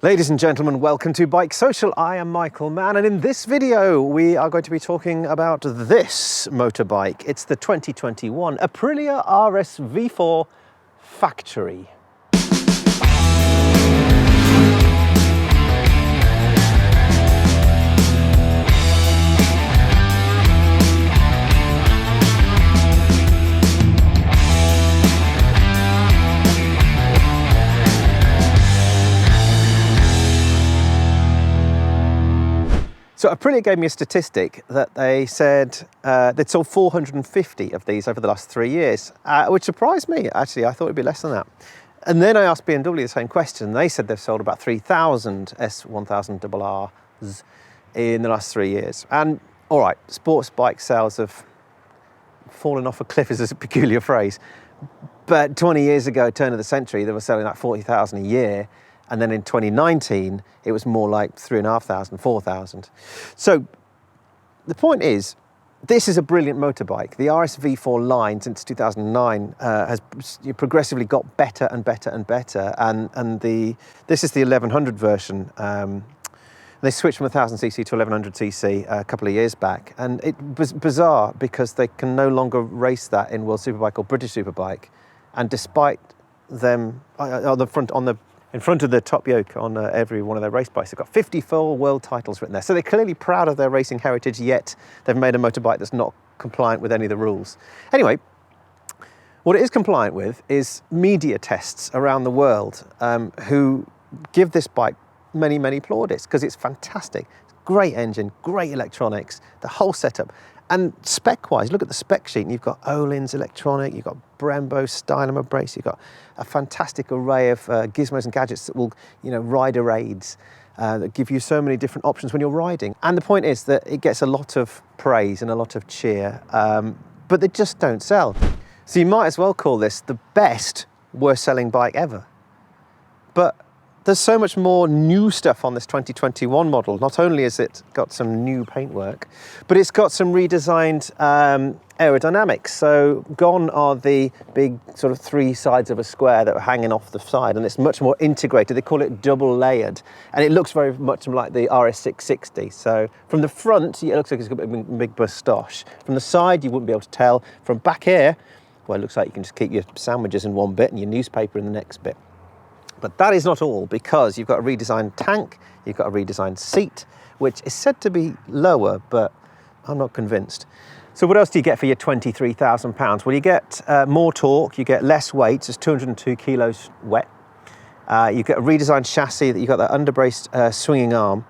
Ladies and gentlemen, welcome to Bike Social. I am Michael Mann, and in this video we are going to be talking about this motorbike. It's the 2021 Aprilia RSV4 factory. So Aprilia gave me a statistic that they said they'd sold 450 of these over the last 3 years, which surprised me, actually. I thought it'd be less than that. And then I asked BMW the same question. They said they've sold about 3,000 S1000RRs in the last 3 years. And all right, sports bike sales have fallen off a cliff is a peculiar phrase. But 20 years ago, turn of the century, they were selling like 40,000 a year. And then in 2019, it was more like 3,500, 4,000. So the point is, this is a brilliant motorbike. The RSV4 line since 2009 has progressively got better and better and better. And this is the 1100 version. They switched from 1000cc to 1100cc a couple of years back. And it was bizarre because they can no longer race that in World Superbike or British Superbike. And despite them in front of the top yoke on every one of their race bikes, they've got 54 world titles written there. So they're clearly proud of their racing heritage, yet they've made a motorbike that's not compliant with any of the rules. Anyway, what it is compliant with is media tests around the world who give this bike many, many plaudits because it's fantastic. Great engine, great electronics, the whole setup. And spec-wise, look at the spec sheet, and you've got Öhlins electronic, you've got Brembo Stylema brace, you've got a fantastic array of gizmos and gadgets that will, rider aids that give you so many different options when you're riding. And the point is that it gets a lot of praise and a lot of cheer, but they just don't sell. So you might as well call this the best worst-selling bike ever. But there's so much more new stuff on this 2021 model. Not only has it got some new paintwork, but it's got some redesigned aerodynamics. So gone are the big sort of three sides of a square that are hanging off the side, and it's much more integrated. They call it double layered, and it looks very much like the RS660. So from the front, it looks like it's got a big moustache. From the side, you wouldn't be able to tell. From back here, well, it looks like you can just keep your sandwiches in one bit and your newspaper in the next bit. But that is not all, because you've got a redesigned tank, you've got a redesigned seat, which is said to be lower, but I'm not convinced. So what else do you get for your £23,000? Well, you get more torque, you get less weight, so it's 202 kilos wet. You get a redesigned chassis, that you've got that underbraced swinging arm.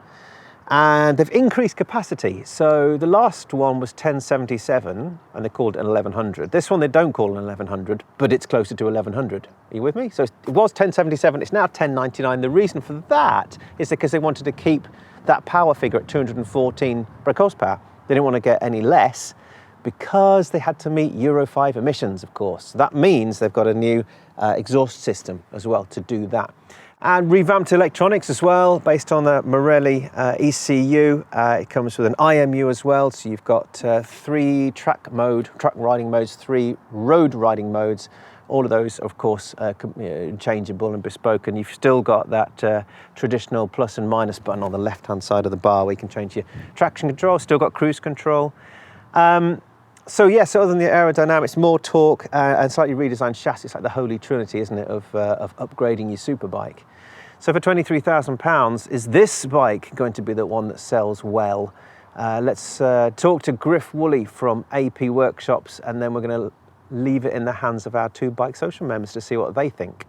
And they've increased capacity. So the last one was 1077, and they called it an 1100. This one they don't call an 1100, but it's closer to 1100. Are you with me? So it was 1077, it's now 1099. The reason for that is because they wanted to keep that power figure at 214 brake horsepower. They didn't want to get any less because they had to meet Euro 5 emissions, of course. So that means they've got a new exhaust system as well to do that. And revamped electronics as well, based on the Morelli ECU. It comes with an IMU as well, so you've got 3 track riding modes, 3 road riding modes. All of those, of course, changeable and bespoke, and you've still got that traditional plus and minus button on the left-hand side of the bar where you can change your traction control, still got cruise control. So yes, other than the aerodynamics, more torque and slightly redesigned chassis. It's like the holy trinity, isn't it, of upgrading your superbike. So for £23,000, is this bike going to be the one that sells well? Let's talk to Griff Woolley from AP Workshops, and then we're going to leave it in the hands of our 2 BikeSocial members to see what they think.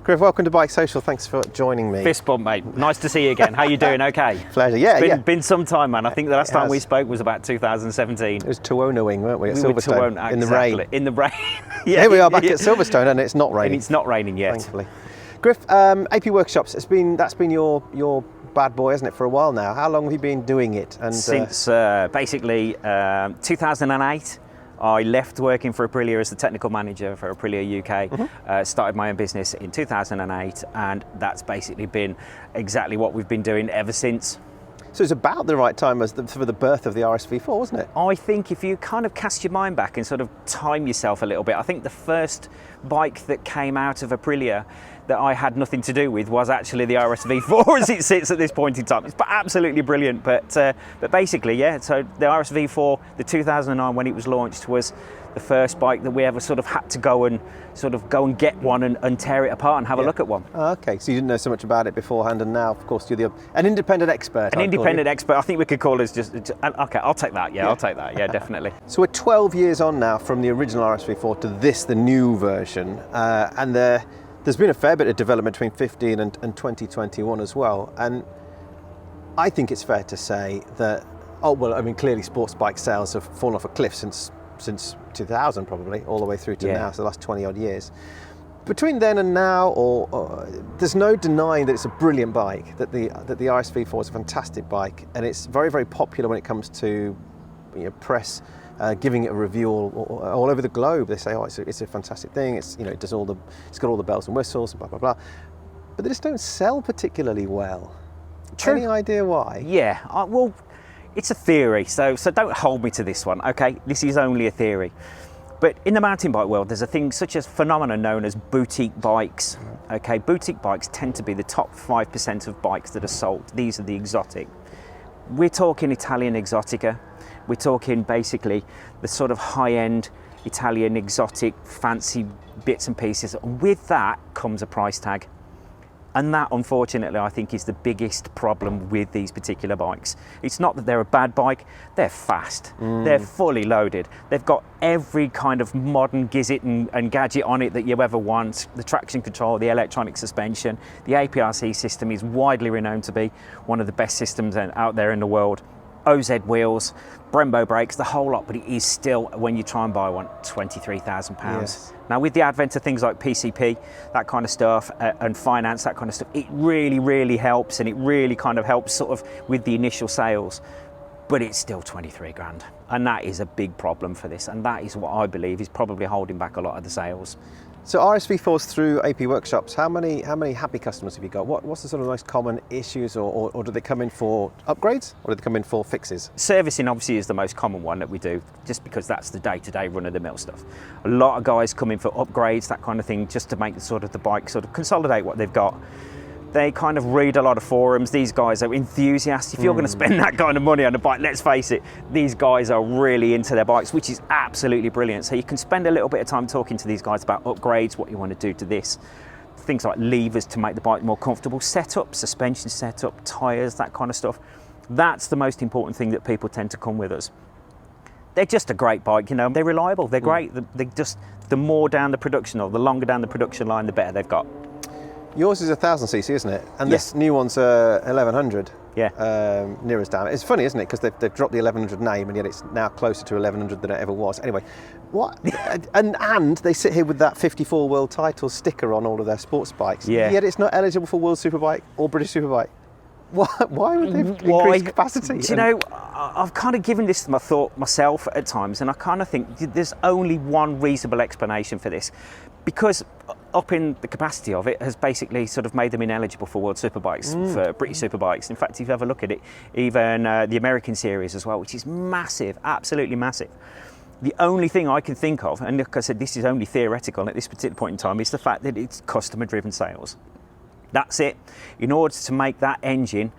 Griff, welcome to Bike Social. Thanks for joining me. Fist bump, mate. Nice to see you again. How you doing? Okay. Pleasure. Yeah, It's been some time, man. I think the last time we spoke was about 2017. It was Tuonoing, weren't we, at Silverstone? Were Tuono, in the rain. In the rain. Yeah, here we are back at Silverstone, and it's not raining. And it's not raining yet. Thankfully. Griff, AP Workshops, that's been your bad boy, hasn't it, for a while now? How long have you been doing it? And since basically 2008. I left working for Aprilia as the technical manager for Aprilia UK, started my own business in 2008, and that's basically been exactly what we've been doing ever since. So it's about the right time for the birth of the RSV4, wasn't it? I think if you kind of cast your mind back and sort of time yourself a little bit, I think the first bike that came out of Aprilia that I had nothing to do with was actually the RSV4 as it sits at this point in time. It's absolutely brilliant, but basically, yeah, so the RSV4, the 2009 when it was launched, was the first bike that we ever sort of had to go and get one and tear it apart and have a look at one. Oh, okay, so you didn't know so much about it beforehand, and now, of course, you're an independent expert. An independent expert. I think we could call us just. Okay, I'll take that. Yeah, I'll take that. Yeah, definitely. So we're 12 years on now from the original RSV4 to this, the new version, and there's been a fair bit of development between 15 and 2021 as well. And I think it's fair to say that, clearly sports bike sales have fallen off a cliff since 2000 probably, all the way through to now, so the last 20 odd years. Between then and now, there's no denying that it's a brilliant bike, that the RSV4 is a fantastic bike, and it's very, very popular when it comes to press giving it a review all over the globe. They say, it's a fantastic thing, it's got all the bells and whistles and blah, blah, blah. But they just don't sell particularly well. True. Any idea why? Yeah, well, it's a theory, so don't hold me to this one, okay? This is only a theory. But in the mountain bike world, there's a thing, such a phenomenon known as boutique bikes. Okay, boutique bikes tend to be the top 5% of bikes that are sold. These are the exotic. We're talking Italian Exotica. We're talking basically the sort of high-end Italian exotic fancy bits and pieces. And with that comes a price tag. And that, unfortunately, I think is the biggest problem with these particular bikes. It's not that they're a bad bike, they're fast, they're fully loaded. They've got every kind of modern gizzit and gadget on it that you ever want. The traction control, the electronic suspension, the APRC system is widely renowned to be one of the best systems out there in the world. OZ wheels, Brembo brakes, the whole lot, but it is still, when you try and buy one, £23,000. Yes. Now, with the advent of things like PCP, that kind of stuff, and finance, that kind of stuff, it really, really helps, and it really kind of helps sort of with the initial sales, but it's still 23 grand. And that is a big problem for this, and that is what I believe is probably holding back a lot of the sales. So RSV4's through AP workshops. How many happy customers have you got? What's the sort of most common issues, or do they come in for upgrades, or do they come in for fixes? Servicing obviously is the most common one that we do, just because that's the day-to-day run-of-the-mill stuff. A lot of guys come in for upgrades, that kind of thing, just to make the bike sort of consolidate what they've got. They kind of read a lot of forums. These guys are enthusiasts. If you're going to spend that kind of money on a bike, let's face it, these guys are really into their bikes, which is absolutely brilliant. So you can spend a little bit of time talking to these guys about upgrades, what you want to do to this. Things like levers to make the bike more comfortable, setup, suspension setup, tyres, that kind of stuff. That's the most important thing that people tend to come with us. They're just a great bike, they're reliable, they're great. The more down the production, or the longer down the production line, the better they've got. Yours is 1000cc, isn't it? And Yes. this new one's 1100. Yeah. Near as down. It's funny, isn't it? Because they've dropped the 1100 name, and yet it's now closer to 1100 than it ever was. Anyway, what? and they sit here with that 54 world title sticker on all of their sports bikes. Yeah. Yet it's not eligible for World Superbike or British Superbike. Why would they increase capacity? Do you know, I've kind of given this my thought myself at times, and I kind of think there's only one reasonable explanation for this, because upping the capacity of it has basically sort of made them ineligible for World Superbikes, for British Superbikes. In fact, if you ever look at it, even the American series as well, which is massive, absolutely massive. The only thing I can think of, and like I said, this is only theoretical at this particular point in time, is the fact that it's customer-driven sales. That's it. In order to make that engine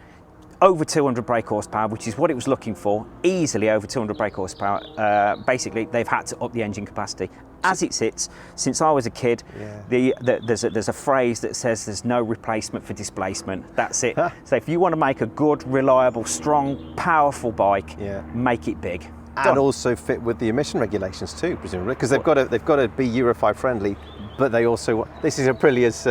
over 200 brake horsepower, which is what it was looking for, easily over 200 brake horsepower, basically they've had to up the engine capacity. As it sits, since I was a kid, there's a phrase that says there's no replacement for displacement. That's it. So if you want to make a good, reliable, strong, powerful bike, make it big. And also fit with the emission regulations too, presumably, because they've got to be Euro 5 friendly, but they also, this is Aprilia's,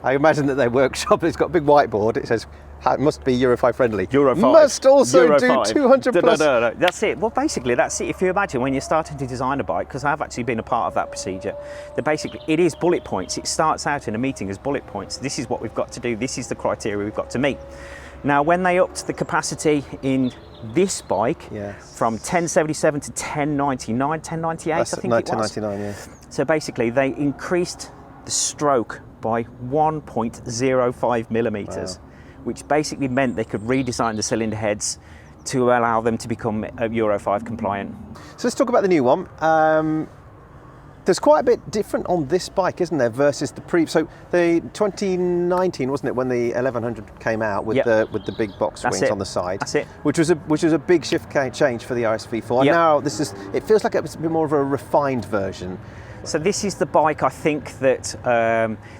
I imagine that their workshop has got a big whiteboard. It says, it must be Euro 5 friendly. Euro 5. Must also Euro do 5. 200 plus. No. That's it. Well, basically, that's it. If you imagine when you're starting to design a bike, because I've actually been a part of that procedure, that basically it is bullet points. It starts out in a meeting as bullet points. This is what we've got to do. This is the criteria we've got to meet. Now, when they upped the capacity in this bike from 1077 to 1099, 1098, I think it was. 1099, yeah. So basically, they increased the stroke by 1.05 millimetres, which basically meant they could redesign the cylinder heads to allow them to become Euro 5 compliant. So let's talk about the new one. There's quite a bit different on this bike, isn't there, versus the so the 2019, wasn't it, when the 1100 came out with the big box wings on the side? That's it. Which was a big shift change for the RSV4. And now it feels like it's a bit more of a refined version. So this is the bike, I think, that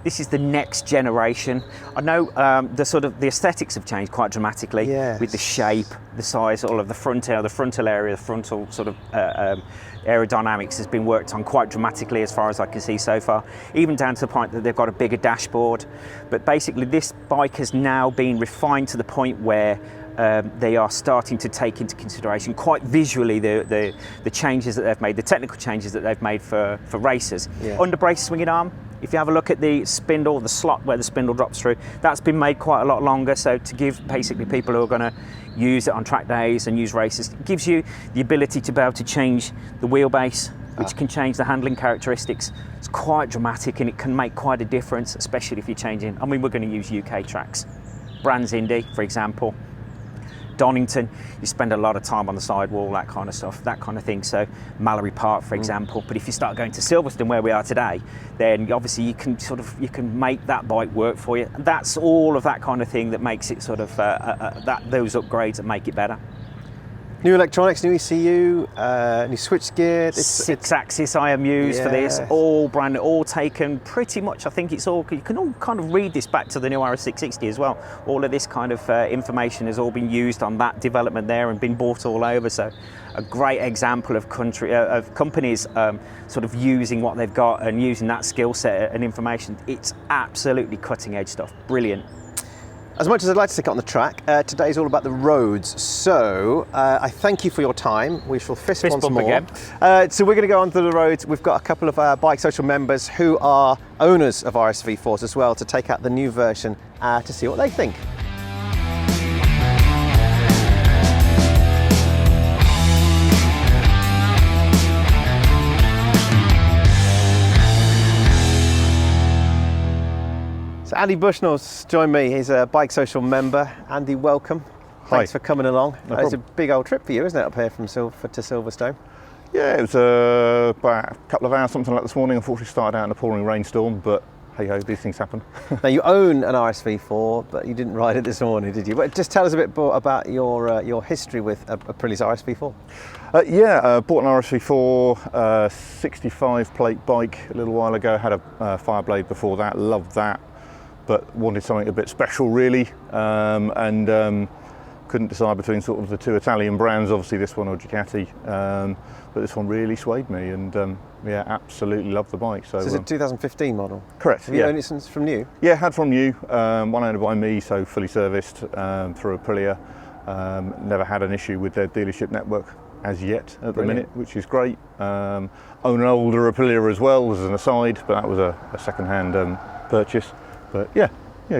this is the next generation. I know the aesthetics have changed quite dramatically with the shape, the size, all of the frontal area, the frontal sort of aerodynamics has been worked on quite dramatically as far as I can see so far, even down to the point that they've got a bigger dashboard. But basically this bike has now been refined to the point where they are starting to take into consideration quite visually the changes that they've made, the technical changes that they've made for racers. Under brace swinging arm, if you have a look at the spindle, the slot where the spindle drops through, that's been made quite a lot longer, so to give basically people who are going to use it on track days and use races, it gives you the ability to be able to change the wheelbase, which can change the handling characteristics. It's quite dramatic and it can make quite a difference, especially if you're changing. I mean, we're going to use UK tracks. Brands Indy, for example. Donington, you spend a lot of time on the sidewall, that kind of stuff, that kind of thing. So Mallory Park, for example. But if you start going to Silverstone, where we are today, then obviously you can make that bike work for you. That's all of that kind of thing that makes it sort of those upgrades that make it better. New electronics, new ECU, new switchgear. Six-axis IMUs for this, all brand new, all taken pretty much. I think it's all, you can all kind of read this back to the new RS660 as well. All of this kind of information has all been used on that development there and been bought all over. So a great example of companies sort of using what they've got and using that skill set and information. It's absolutely cutting edge stuff, brilliant. As much as I'd like to take it on the track, today's all about the roads. So I thank you for your time. We shall fist once more. Again. So we're going to go onto the roads. We've got a couple of our BikeSocial members who are owners of RSV4s as well to take out the new version to see what they think. So Andy Bushnell's joined me. He's a BikeSocial member. Andy, welcome. Thanks for coming along. It's a big old trip for you, isn't it, up here from to Silverstone? Yeah, it was about a couple of hours, something like this morning. Unfortunately, started out in a pouring rainstorm, but hey ho, these things happen. Now you own an RSV4, but you didn't ride it this morning, did you? But just tell us a bit more about your history with Aprilia's RSV4. Bought an RSV4, 65 plate bike a little while ago. Had a Fireblade before that, loved that, but wanted something a bit special really, and couldn't decide between sort of the two Italian brands, obviously this one or Ducati, but this one really swayed me, and yeah, absolutely loved the bike. So it's a 2015 model? Correct. Have you owned it since from new? Yeah, had from new, one owned by me, so fully serviced through Aprilia. Never had an issue with their dealership network as yet at the minute, which is great. Own an older Aprilia as well, as an aside, but that was a second-hand purchase. But yeah,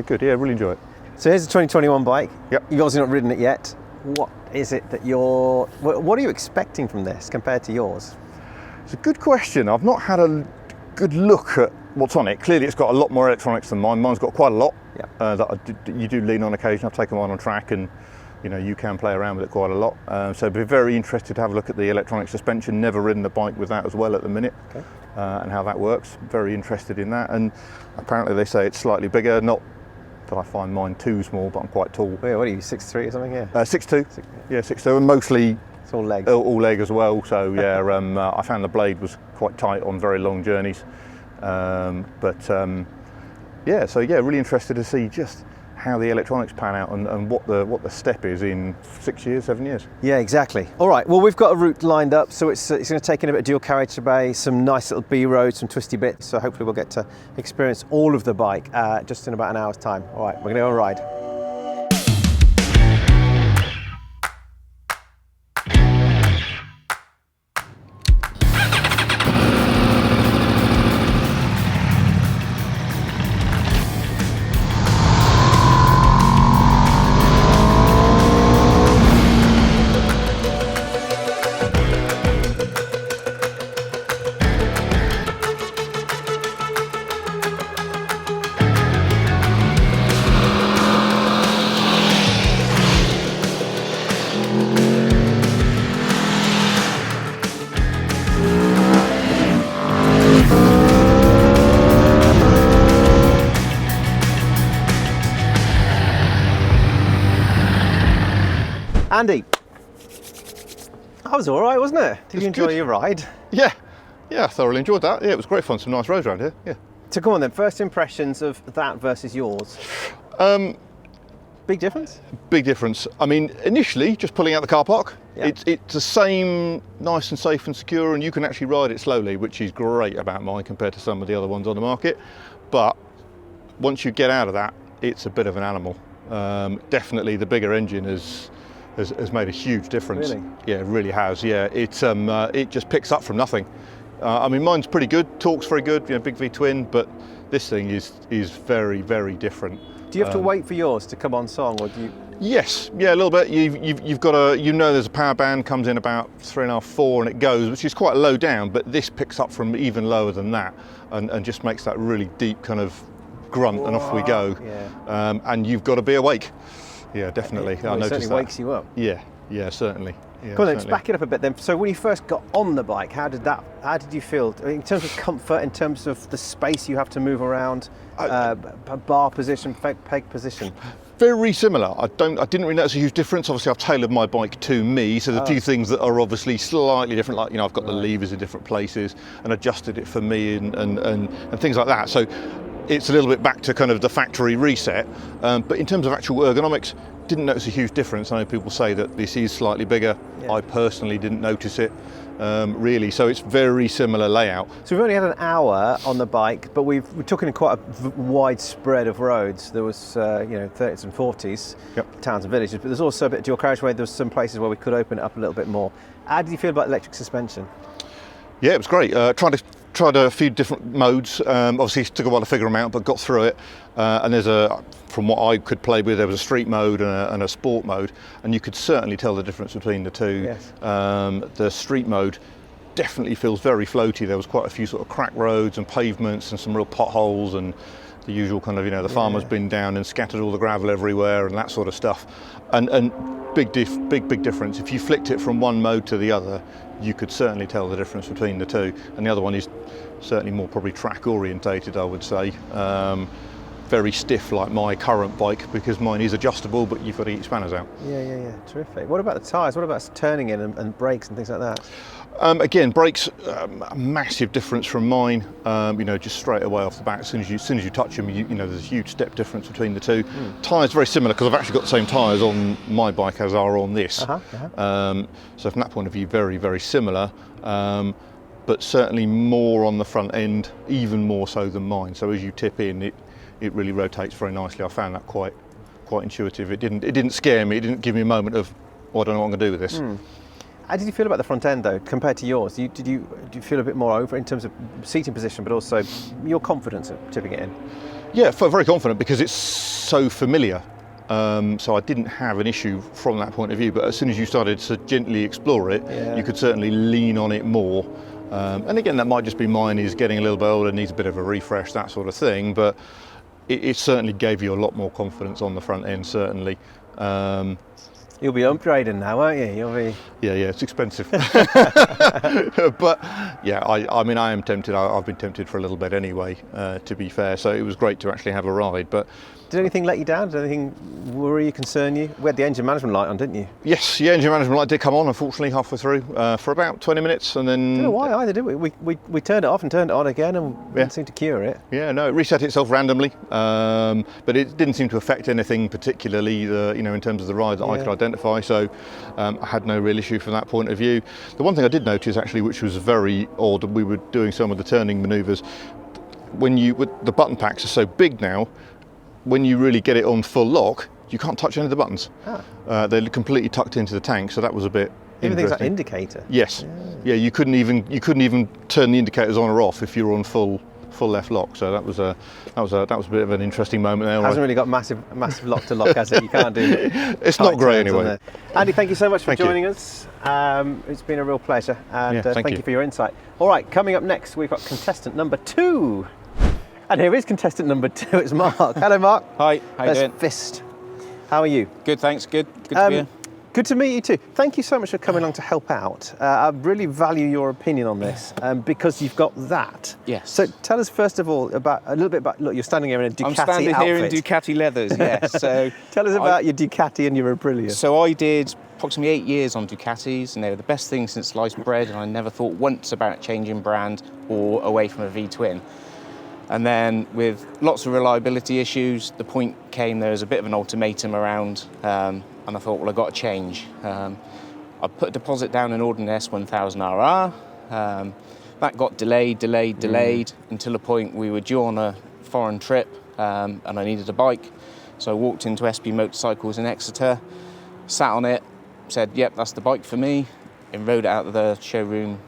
good. Yeah, really enjoy it. So here's a 2021 bike. Yep. You've obviously not ridden it yet. What is it that what are you expecting from this compared to yours? It's a good question. I've not had a good look at what's on it. Clearly it's got a lot more electronics than mine. Mine's got quite a lot that you do lean on occasion. I've taken mine on track and you can play around with it quite a lot. So I'd be very interested to have a look at the electronic suspension. Never ridden a bike with that as well at the minute. Okay. And how that works. Very interested in that. And apparently they say it's slightly bigger, not that I find mine too small, but I'm quite tall. Yeah, what are you, 6'3" or something? Yeah. 6'2". Yeah, 6'2", and mostly it's all legs. All leg as well. So yeah, I found the blade was quite tight on very long journeys. Yeah, so yeah, really interested to see just how the electronics pan out and what the step is in 6 years, 7 years. Yeah, exactly. All right, well, we've got a route lined up, so it's going to take in a bit of dual carriage bay, some nice little B roads, some twisty bits, so hopefully we'll get to experience all of the bike just in about an hour's time. All right, we're going to go on a ride. Andy, that was all right, wasn't it? Did you enjoy good. your ride? Yeah, I thoroughly enjoyed that. Yeah, it was great fun. Some nice roads around here. Yeah. So come on then, first impressions of that versus yours. Big difference? Big difference. I mean, initially, just pulling out the car park, Yeah. it's the same, nice and safe and secure, and you can actually ride it slowly, which is great about mine compared to some of the other ones on the market. But once you get out of that, it's a bit of an animal. Definitely the bigger engine has made a huge difference. Really? Yeah, it really has. Yeah, it just picks up from nothing. I mean, mine's pretty good, torque's very good, big V twin, but this thing is very, very different. Do you have to wait for yours to come on song, or do you? Yes, yeah, a little bit. You've got there's a power band, comes in about 3.5, 4, and it goes, which is quite low down, but this picks up from even lower than that, and just makes that really deep kind of grunt, and off we go. Yeah. And you've got to be awake. Yeah, definitely. Well, I it noticed certainly that. wakes you up. Yeah, certainly. Yeah, Come on, let's certainly. back it up a bit then. So when you first got on the bike, how did you feel? I mean, in terms of comfort, in terms of the space you have to move around, bar position, peg position? Very similar. I didn't really notice a huge difference. Obviously, I've tailored my bike to me, so there's a few things that are obviously slightly different. Like, I've got the levers in different places and adjusted it for me and things like that. So it's a little bit back to kind of the factory reset. But in terms of actual ergonomics, didn't notice a huge difference. I know people say that this is slightly bigger. Yeah. I personally didn't notice it. Really, so it's very similar layout. So we've only had an hour on the bike, but we're talking quite a wide spread of roads. There was, 30s and 40s, Yep. towns and villages, but there's also a bit of dual carriageway. There's some places where we could open it up a little bit more. How did you feel about electric suspension? Yeah, it was great. Tried a few different modes. Obviously, it took a while to figure them out, but got through it. And from what I could play with, there was a street mode and a sport mode, and you could certainly tell the difference between the two. Yes. The street mode definitely feels very floaty. There was quite a few sort of crack roads and pavements and some real potholes and the usual kind of, the farmer's been down and scattered all the gravel everywhere and that sort of stuff. And big difference. If you flicked it from one mode to the other, you could certainly tell the difference between the two. And the other one is certainly more probably track orientated, I would say. Very stiff like my current bike, because mine is adjustable, but you've got to get your spanners out. Yeah, terrific. What about the tyres? What about turning in and brakes and things like that? Again, brakes, a massive difference from mine. Just straight away off the bat, as soon as you touch them, there's a huge step difference between the two. Tyres very similar, because I've actually got the same tyres on my bike as are on this. So from that point of view, very, very similar. But certainly more on the front end, even more so than mine. So as you tip in, it really rotates very nicely. I found that quite intuitive. It didn't scare me. It didn't give me a moment of, I don't know what I'm going to do with this. How did you feel about the front end though, compared to yours? Did you feel a bit more over in terms of seating position, but also your confidence of tipping it in? Yeah, I felt very confident because it's so familiar. So I didn't have an issue from that point of view. But as soon as you started to gently explore it, you could certainly lean on it more. And again, that might just be mine is getting a little bit older, needs a bit of a refresh, that sort of thing. But it certainly gave you a lot more confidence on the front end, certainly. You'll be upgrading now, won't you? You'll be. Yeah, it's expensive. But yeah, I mean, I am tempted. I've been tempted for a little bit anyway, to be fair. So it was great to actually have a ride. But did anything let you down? Did anything worry you, concern you? We had the engine management light on, didn't you? Yes, yeah, engine management light did come on, unfortunately, halfway through for about 20 minutes, and then. I don't know why either, did we? We turned it off and turned it on again, and didn't seem to cure it. Yeah, no, it reset itself randomly, but it didn't seem to affect anything particularly, in terms of the ride that I could identify. So I had no real issue from that point of view. The one thing I did notice actually, which was very odd, we were doing some of the turning manoeuvres. The button packs are so big now. When you really get it on full lock, you can't touch any of the buttons. They're completely tucked into the tank, so that was a bit Even things like interesting. indicator. Yes, yeah, you couldn't even turn the indicators on or off if you were on full left lock. So that was a bit of an interesting moment there. Hasn't really got massive lock to lock, has it? You can't do. It's not great anyway. Andy, thank you so much for Thank you. joining us. It's been a real pleasure, and thank you you for your insight. All right, coming up next, we've got contestant number 2. And here is contestant number 2, it's Mark. Hello, Mark. Hi, how you Let's doing? fist. How are you? Good, thanks. Good to be here. Good to meet you too. Thank you so much for coming along to help out. I really value your opinion on this because you've got that. Yes. So tell us first of all about a little bit about. Look, you're standing here in a Ducati outfit. I'm standing here in Ducati leathers. Yes. So tell us about your Ducati and your Aprilia. So I did approximately 8 years on Ducatis, and they were the best thing since sliced bread. And I never thought once about changing brand or away from a V-twin. And then with lots of reliability issues, the point came there was a bit of an ultimatum around, and I thought, well, I've got to change. I put a deposit down and ordered an S1000RR. That got delayed until a point we were due on a foreign trip, and I needed a bike. So I walked into SP Motorcycles in Exeter, sat on it, said, yep, that's the bike for me, and rode it out of the showroom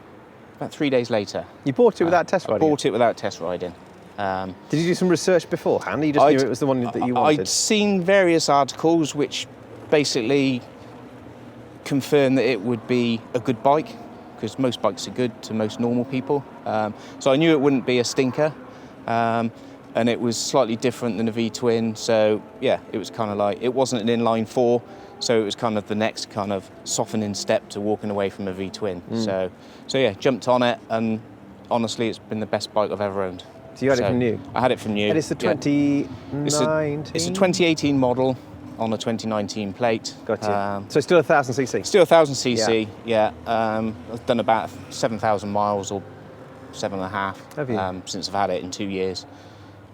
about 3 days later. You bought it without test riding? I bought it without test riding. Did you do some research beforehand? You just knew it was the one that you wanted? I'd seen various articles which basically confirmed that it would be a good bike, because most bikes are good to most normal people. So I knew it wouldn't be a stinker, and it was slightly different than a V-twin. So yeah, it was kind of like, it wasn't an inline four, so it was kind of the next kind of softening step to walking away from a V-twin. So yeah, jumped on it, and honestly, it's been the best bike I've ever owned. So you had it from new? I had it from new. And it's the 2019? It's a 2018 model on a 2019 plate. Gotcha. So still 1000cc? Still 1000cc, yeah. I've done about 7,000 miles or 7.5. Have you? Since I've had it in 2 years.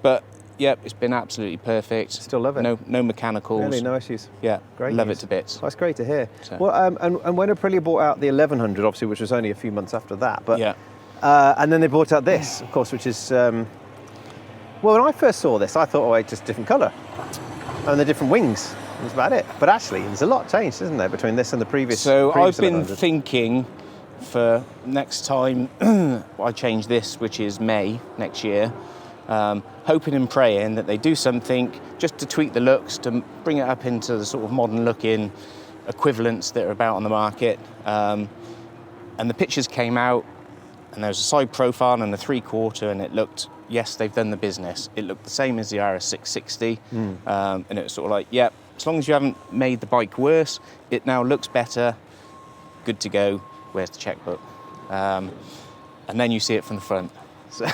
But yeah, it's been absolutely perfect. Still love it? No mechanicals. Really, no issues? Yeah, great love news. it to bits. That's great to hear. So. Well, and when Aprilia bought out the 1100, obviously, which was only a few months after that, but yeah. And then they brought out this, of course, which is, well, when I first saw this, I thought, oh, it's just different colour. And the different wings, that's about it. But actually, there's a lot changed, isn't there, between this and the previous So I've been 1100. thinking for next time I change this, which is May next year, hoping and praying that they do something just to tweak the looks, to bring it up into the sort of modern looking equivalents that are about on the market. And the pictures came out, and there was a side profile and a 3/4, and it looked, yes, they've done the business. It looked the same as the RS660, and it was sort of like, yep, as long as you haven't made the bike worse, it now looks better, good to go, where's the checkbook? And then you see it from the front. So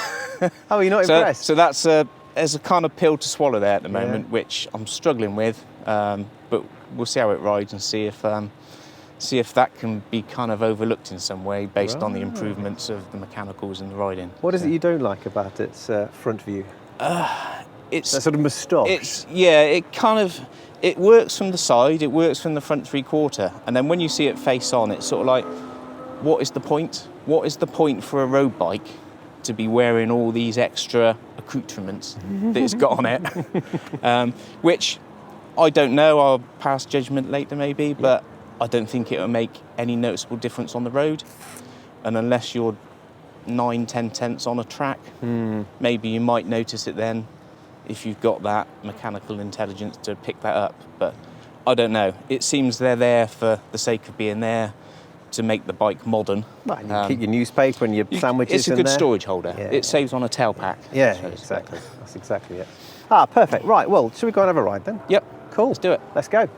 oh, you're not impressed? So there's a kind of pill to swallow there at the moment, which I'm struggling with, but we'll see how it rides and see if that can be kind of overlooked in some way based on the improvements of the mechanicals and the riding. What is it you don't like about its front view? It's that sort of moustache. It works from the side, it works from the front 3/4, and then when you see it face on, it's sort of like, what is the point? What is the point for a road bike to be wearing all these extra accoutrements that it's got on it? Which I don't know, I'll pass judgment later maybe, but I don't think it will make any noticeable difference on the road. And unless you're 9-10 tenths on a track, maybe you might notice it then if you've got that mechanical intelligence to pick that up. But I don't know. It seems they're there for the sake of being there to make the bike modern. Right, you keep your newspaper and your sandwiches It's a in good there. storage holder. Yeah. It saves on a tail pack. Yeah, exactly. That's exactly it. Ah, perfect. Right, well, should we go and have a ride then? Yep. Cool. Let's do it. Let's go.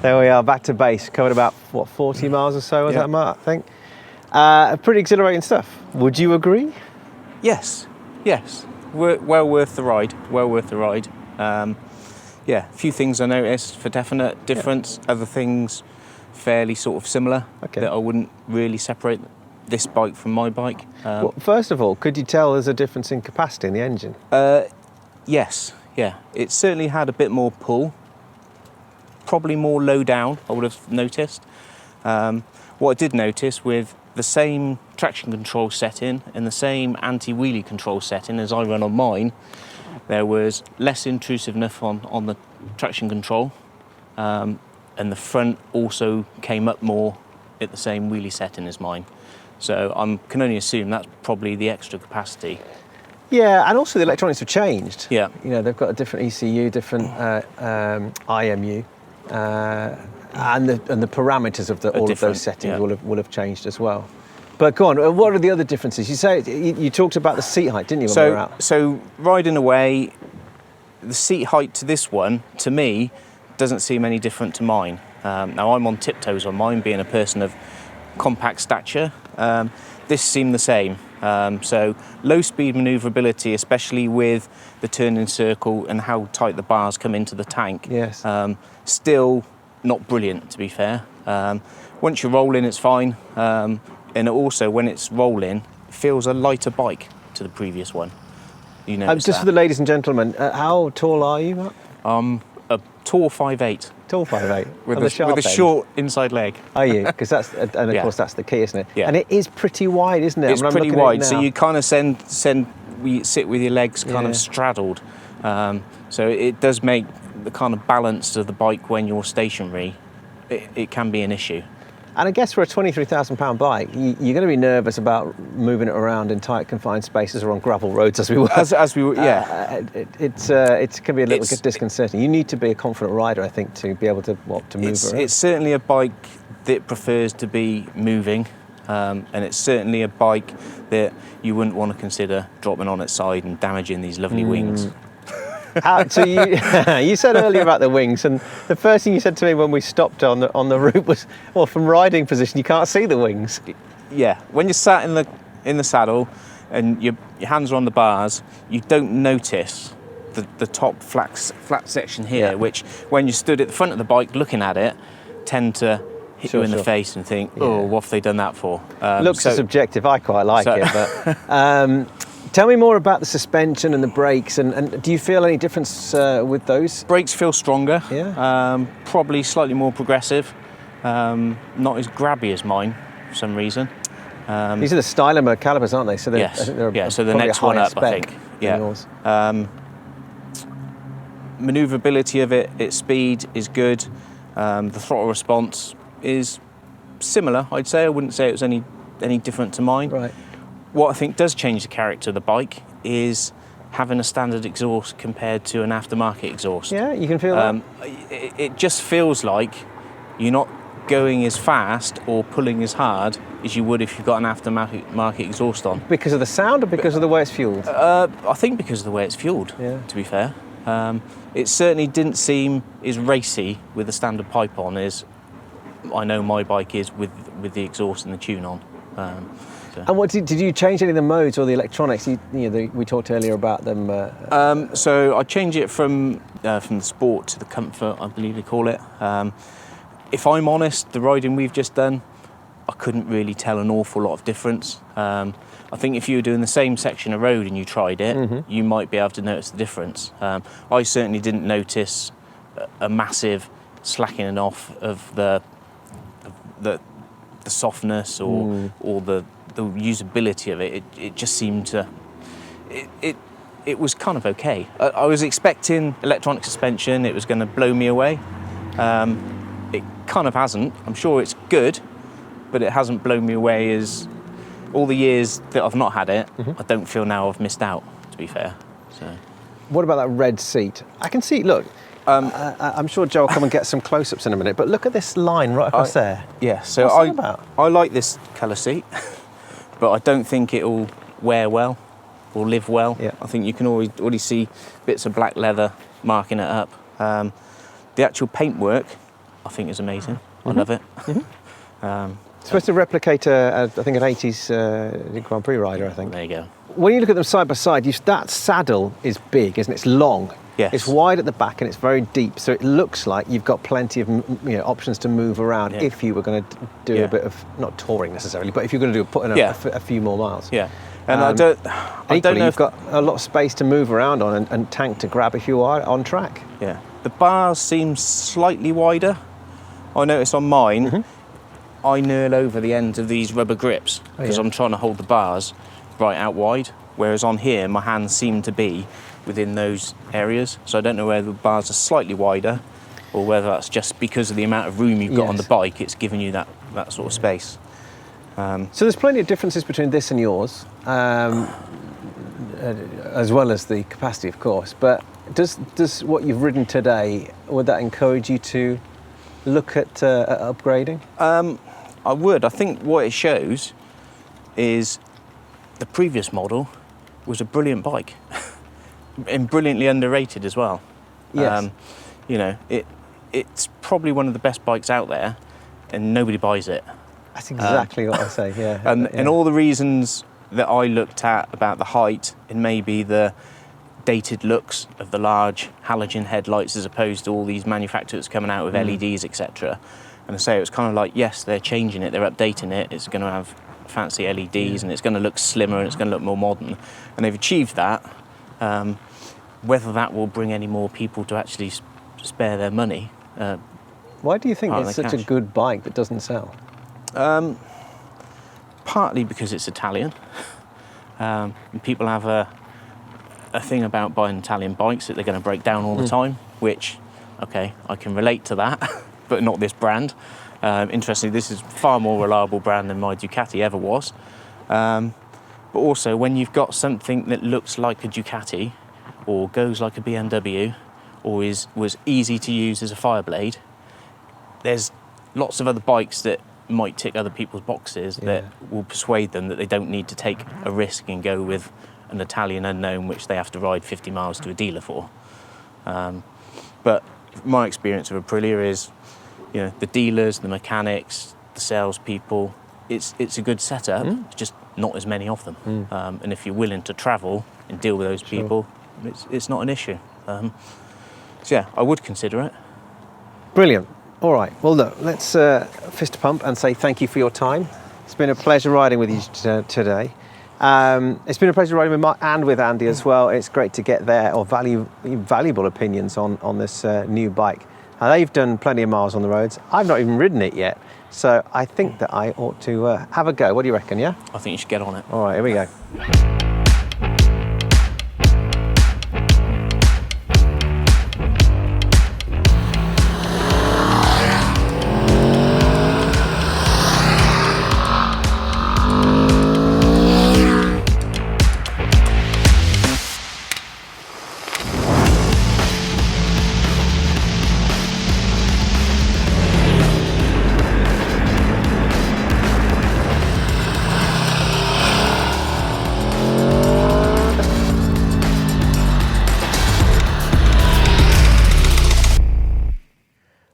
There we are, back to base. Covered about, what, 40 miles or so, was that, Mark, I think? Pretty exhilarating stuff. Would you agree? Yes. Well worth the ride. Yeah, a few things I noticed for definite difference. Other things fairly sort of similar that I wouldn't really separate this bike from my bike. Well, first of all, could you tell there's a difference in capacity in the engine? Yes, yeah. It certainly had a bit more pull probably more low down, I would have noticed. What I did notice, with the same traction control setting and the same anti-wheelie control setting as I run on mine, there was less intrusiveness on the traction control, and the front also came up more at the same wheelie setting as mine. So I can only assume that's probably the extra capacity. Yeah, and also the electronics have changed. Yeah. You know, they've got a different ECU, different IMU, and the parameters of all of those settings will have changed as well. But go on, what are the other differences? You say you talked about the seat height, didn't you, when we were out? So riding away, the seat height to this one, to me, doesn't seem any different to mine. Now I'm on tiptoes on mine, being a person of compact stature. This seemed the same. So low speed manoeuvrability, especially with the turning circle and how tight the bars come into the tank. Yes. Still not brilliant, to be fair. Once you're rolling, it's fine. And also, when it's rolling, it feels a lighter bike to the previous one. You know. Just for the ladies and gentlemen, how tall are you, Mark? A tall 5'8". Tall 5'8". With a short inside leg. Are you? Because that's, and of course that's the key, isn't it? Yeah. And it is pretty wide, isn't it? It's pretty wide, so you kind of sit with your legs kind of straddled. So it does make the kind of balance of the bike when you're stationary, it can be an issue. And I guess for a £23,000 bike, you're going to be nervous about moving it around in tight, confined spaces or on gravel roads, as we were. As we were, yeah. It can be a little bit disconcerting. You need to be a confident rider, I think, to be able to move around. It's certainly a bike that prefers to be moving, and it's certainly a bike that you wouldn't want to consider dropping on its side and damaging these lovely wings. So you said earlier about the wings, and the first thing you said to me when we stopped on the route was, well, from riding position you can't see the wings. Yeah, when you're sat in the saddle and your hands are on the bars, you don't notice the top flat section here, which when you stood at the front of the bike looking at it, tend to hit you in the face and think, oh, what have they done that for? Looks subjective. I quite like it, but. Tell me more about the suspension and the brakes, and do you feel any difference with those? Brakes feel stronger, yeah. Probably slightly more progressive, not as grabby as mine for some reason. These are the Styler calipers, aren't they? So yes, I think so the next one up, I think. Yeah. Yours. Manoeuvrability of it, its speed is good. The throttle response is similar, I'd say. I wouldn't say it was any different to mine. Right. What I think does change the character of the bike is having a standard exhaust compared to an aftermarket exhaust. Yeah, you can feel that. It just feels like you're not going as fast or pulling as hard as you would if you've got an aftermarket exhaust on. Because of the sound or because of the way it's fueled? I think because of the way it's fueled, to be fair. It certainly didn't seem as racy with the standard pipe on as I know my bike is with the exhaust and the tune on. And what did you change any of the modes or the electronics? We talked earlier about them. So I changed it from the sport to the comfort, I believe they call it. If I'm honest, the riding we've just done, I couldn't really tell an awful lot of difference. I think if you were doing the same section of road and you tried it, you might be able to notice the difference. I certainly didn't notice a massive slackening off of the softness or the usability of it. It just seemed to it was kind of okay. I was expecting electronic suspension, it was going to blow me away. It kind of hasn't. I'm sure it's good, but it hasn't blown me away as all the years that I've not had it. I don't feel now I've missed out, to be fair. So what about that red seat? I can see, look, I'm sure Joe will come and get some close-ups in a minute, but look at this line right across there. Yeah, so I like this colour seat, but I don't think it'll wear well or live well. Yeah. I think you can already see bits of black leather marking it up. The actual paintwork, I think, is amazing. I love it. It's supposed to replicate, I think, an 80s Grand Prix rider, I think. There you go. When you look at them side by side, that saddle is big, isn't it? It's long. Yes. It's wide at the back and it's very deep, so it looks like you've got plenty of options to move around if you were going to do a bit of, not touring necessarily, but if you're going to put in a few more miles. Yeah. And I don't Equally, know you've if got a lot of space to move around on and tank to grab if you are on track. Yeah, the bars seem slightly wider. I noticed on mine, I knurl over the ends of these rubber grips because I'm trying to hold the bars right out wide, whereas on here my hands seem to be within those areas. So I don't know whether the bars are slightly wider or whether that's just because of the amount of room you've got on the bike, it's giving you that sort of space. So there's plenty of differences between this and yours, as well as the capacity, of course. But does what you've ridden today, would that encourage you to look at upgrading? I would. I think what it shows is the previous model was a brilliant bike and brilliantly underrated as well. Yes. You know, it's probably one of the best bikes out there and nobody buys it. That's exactly what I say, yeah. And all the reasons that I looked at about the height and maybe the dated looks of the large halogen headlights as opposed to all these manufacturers coming out with LEDs, etc. And I say it was kind of like, yes, they're changing it, they're updating it, it's going to have fancy LEDs and it's going to look slimmer and it's going to look more modern. And they've achieved that. Whether that will bring any more people to actually spare their money. Why do you think it's such a good bike that doesn't sell? Partly because it's Italian. People have a thing about buying Italian bikes that they're going to break down all the time, which, okay, I can relate to that, but not this brand. Interestingly, this is a far more reliable brand than my Ducati ever was. But also, when you've got something that looks like a Ducati, or goes like a BMW, or was easy to use as a Fireblade, there's lots of other bikes that might tick other people's boxes that will persuade them that they don't need to take a risk and go with an Italian unknown which they have to ride 50 miles to a dealer for. But my experience of Aprilia is, you know, the dealers, the mechanics, the salespeople, it's a good setup, it's just not as many of them. And if you're willing to travel and deal with those people, it's not an issue. So yeah, I would consider it. Brilliant. All right, well look, let's fist pump and say thank you for your time. It's been a pleasure riding with you today. It's been a pleasure riding with Mark and with Andy as well. It's great to get their valuable opinions on this new bike. They've done plenty of miles on the roads. I've not even ridden it yet, so I think that I ought to have a go. What do you reckon, yeah? I think you should get on it. All right, here we go.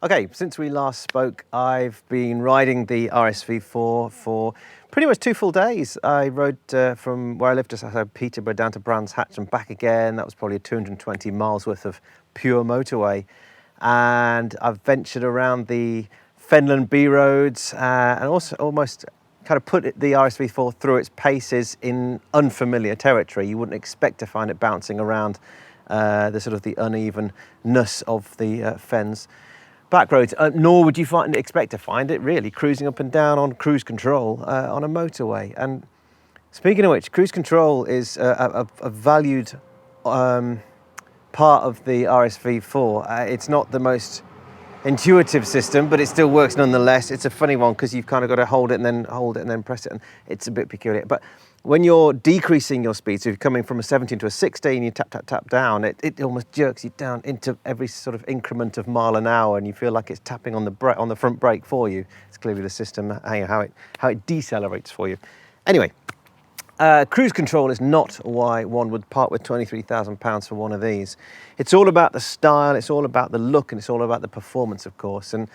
Okay, since we last spoke, I've been riding the RSV4 for pretty much 2 full days. I rode from where I lived just outside Peterborough down to Brands Hatch and back again. That was probably 220 miles worth of pure motorway. And I've ventured around the Fenland B roads and also almost kind of put the RSV4 through its paces in unfamiliar territory. You wouldn't expect to find it bouncing around the sort of the unevenness of the fens. Back roads, nor would you expect to find it really cruising up and down on cruise control on a motorway. And speaking of which, cruise control is a valued part of the RSV4. It's not the most intuitive system, but it still works nonetheless. It's a funny one because you've kind of got to hold it and then press it, and it's a bit peculiar. But when you're decreasing your speed, so if you're coming from a 17 to a 16, you tap down, it almost jerks you down into every sort of increment of mile an hour, and you feel like it's tapping on the front brake for you. It's clearly the system, how it decelerates for you. Anyway, cruise control is not why one would part with £23,000 for one of these. It's all about the style, it's all about the look, and it's all about the performance, of course. And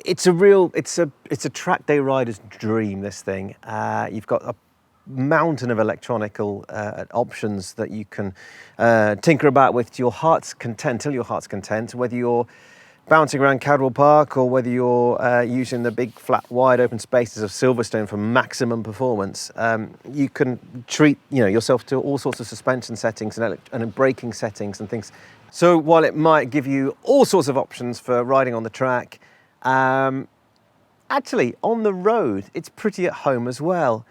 it's a track day rider's dream, this thing. You've got a mountain of electronical options that you can tinker about with to your heart's content, till your heart's content, whether you're bouncing around Cadwell Park, or whether you're using the big flat wide open spaces of Silverstone for maximum performance, you can treat yourself to all sorts of suspension settings and braking settings and things. So while it might give you all sorts of options for riding on the track, actually on the road it's pretty at home as well,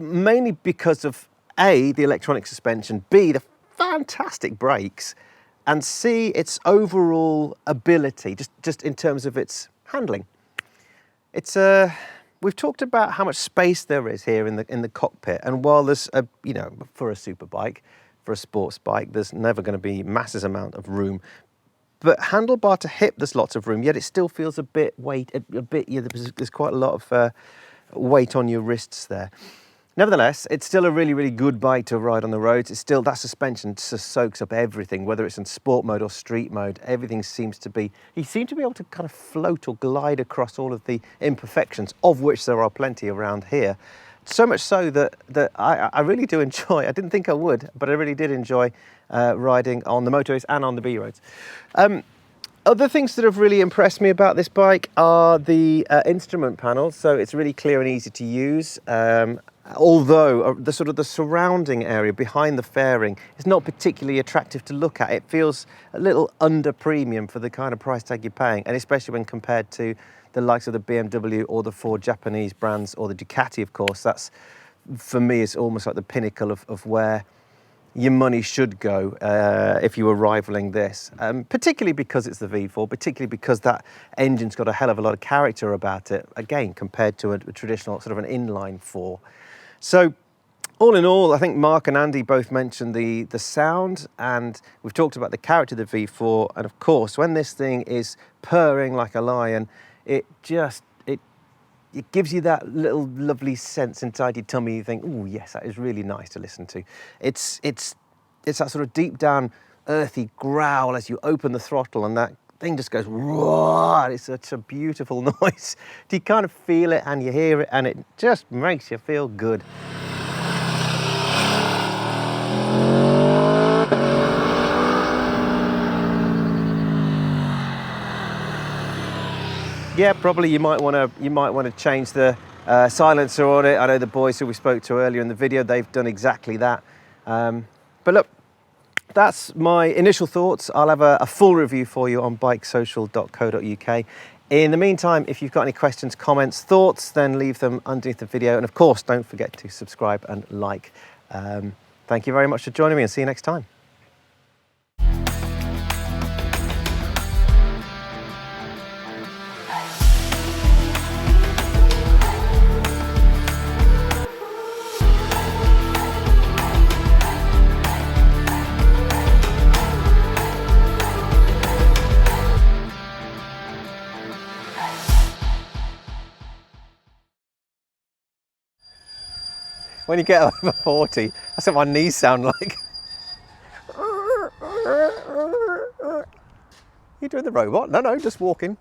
mainly because of A, the electronic suspension, B, the fantastic brakes, and C, its overall ability, just in terms of its handling. It's we've talked about how much space there is here in the cockpit, and while there's for a superbike, for a sports bike, there's never going to be massive amount of room. But handlebar to hip, there's lots of room. Yet it still feels a bit weight, there's quite a lot of weight on your wrists there. Nevertheless, it's still a really, really good bike to ride on the roads. It's still, that suspension just soaks up everything, whether it's in sport mode or street mode. Everything seems to be, you seem to be able to kind of float or glide across all of the imperfections, of which there are plenty around here. So much so that I really do enjoy, I didn't think I would, but I really did enjoy riding on the motorways and on the B roads. Other things that have really impressed me about this bike are the instrument panel. So it's really clear and easy to use. Although the surrounding area behind the fairing is not particularly attractive to look at. It feels a little under premium for the kind of price tag you're paying, and especially when compared to the likes of the BMW or the four Japanese brands, or the Ducati, of course. That's, for me, it's almost like the pinnacle of where your money should go if you were rivaling this, particularly because it's the V4, particularly because that engine's got a hell of a lot of character about it, again, compared to a traditional sort of an inline 4. So all in all, I think Mark and Andy both mentioned the sound, and we've talked about the character of the V4, and of course, when this thing is purring like a lion, it gives you that little lovely sense inside your tummy. You think, oh yes, that is really nice to listen to. It's that sort of deep down earthy growl as you open the throttle, and that thing just goes roar. It's such a beautiful noise. You kind of feel it and you hear it, and it just makes you feel good. Yeah, probably you might want to change the silencer on it. I know the boys who we spoke to earlier in the video, they've done exactly that. But look, that's my initial thoughts. I'll have a full review for you on bikesocial.co.uk. In the meantime, if you've got any questions, comments, thoughts, then leave them underneath the video. And of course, don't forget to subscribe and like. Thank you very much for joining me, and see you next time. When you get over 40, that's what my knees sound like. You doing the robot? No, just walking.